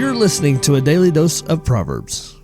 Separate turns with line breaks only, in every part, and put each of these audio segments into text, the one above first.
You're listening to a daily dose of Proverbs.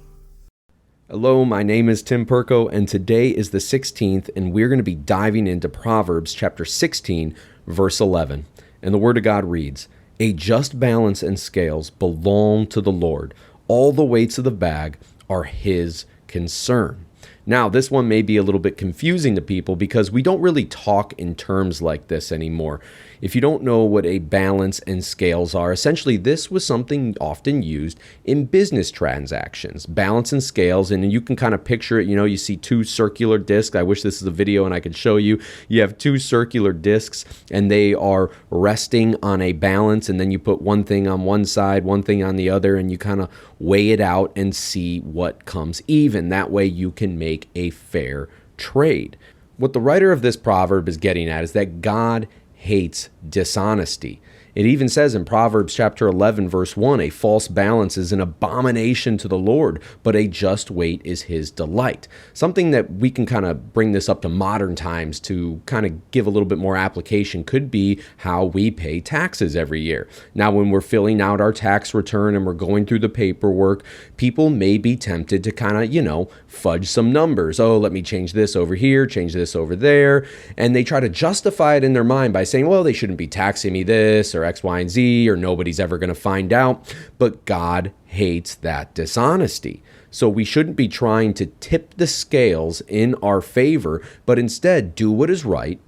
Hello, my name is Tim Perko, and today is the 16th, and we're going to be diving into Proverbs chapter 16, verse 11. And the Word of God reads, "A just balance and scales belong to the Lord. All the weights of the bag are His concern." Now, this one may be a little bit confusing to people because we don't really talk in terms like this anymore. If you don't know what a balance and scales are, essentially this was something often used in business transactions. Balance and scales, and you can kind of picture it, you see two circular discs. I wish this is a video and I could show you. You have two circular discs and they are resting on a balance, and then you put one thing on one side, one thing on the other, and you kind of weigh it out and see what comes even. That way you can make a fair trade. What the writer of this proverb is getting at is that God hates dishonesty. It even says in Proverbs chapter 11, verse 1, "A false balance is an abomination to the Lord, but a just weight is His delight." Something that we can kind of bring this up to modern times to kind of give a little bit more application could be how we pay taxes every year. Now, when we're filling out our tax return and we're going through the paperwork, people may be tempted to kind of, fudge some numbers. Oh, let me change this over here, change this over there. And they try to justify it in their mind by saying, well, they shouldn't be taxing me this or X, Y, and Z, or nobody's ever going to find out. But God hates that dishonesty. So we shouldn't be trying to tip the scales in our favor, but instead do what is right,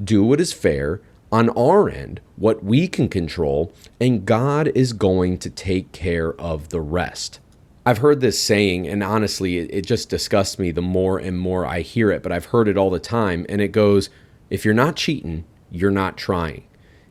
do what is fair on our end, what we can control, and God is going to take care of the rest. I've heard this saying, and honestly, it just disgusts me the more and more I hear it, but I've heard it all the time, and it goes, if you're not cheating, you're not trying.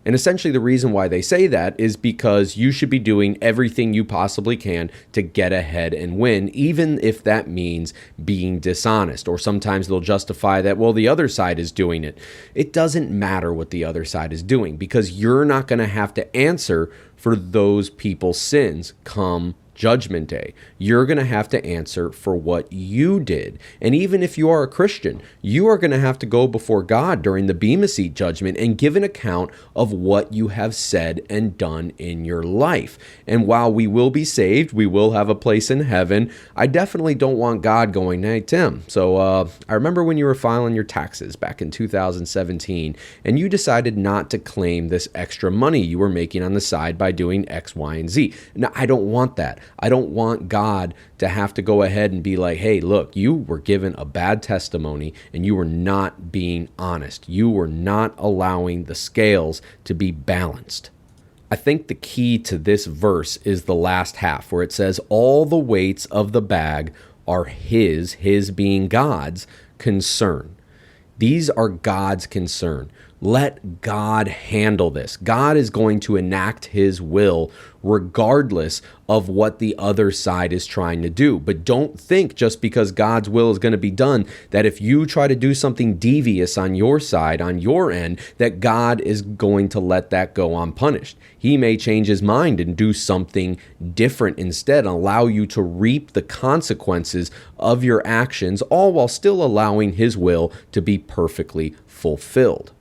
And essentially the reason why they say that is because you should be doing everything you possibly can to get ahead and win, even if that means being dishonest. Or sometimes they'll justify that, well, the other side is doing it. It doesn't matter what the other side is doing because you're not going to have to answer for those people's sins come Judgment Day. You're going to have to answer for what you did. And even if you are a Christian, you are going to have to go before God during the Bema Seat judgment and give an account of what you have said and done in your life. And while we will be saved, we will have a place in heaven, I definitely don't want God going, "Hey, Tim, so I remember when you were filing your taxes back in 2017 and you decided not to claim this extra money you were making on the side by doing X, Y, and Z." Now, I don't want that. I don't want God to have to go ahead and be like, "Hey, look, you were given a bad testimony and you were not being honest. You were not allowing the scales to be balanced." I think the key to this verse is the last half where it says, "All the weights of the bag are His being God's concern." These are God's concern. Let God handle this. God is going to enact His will regardless of what the other side is trying to do. But don't think just because God's will is going to be done that if you try to do something devious on your side, on your end, that God is going to let that go unpunished. He may change His mind and do something different instead, and allow you to reap the consequences of your actions, all while still allowing His will to be perfectly fulfilled.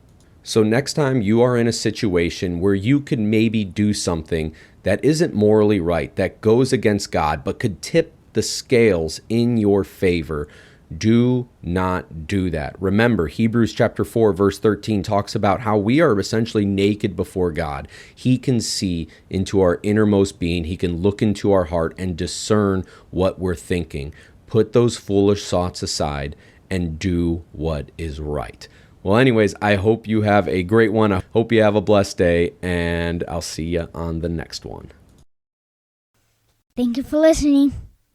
So next time you are in a situation where you could maybe do something that isn't morally right, that goes against God, but could tip the scales in your favor, do not do that. Remember, Hebrews chapter 4, verse 13 talks about how we are essentially naked before God. He can see into our innermost being. He can look into our heart and discern what we're thinking. Put those foolish thoughts aside and do what is right. Well, anyways, I hope you have a great one. I hope you have a blessed day, and I'll see you on the next one.
Thank you for listening.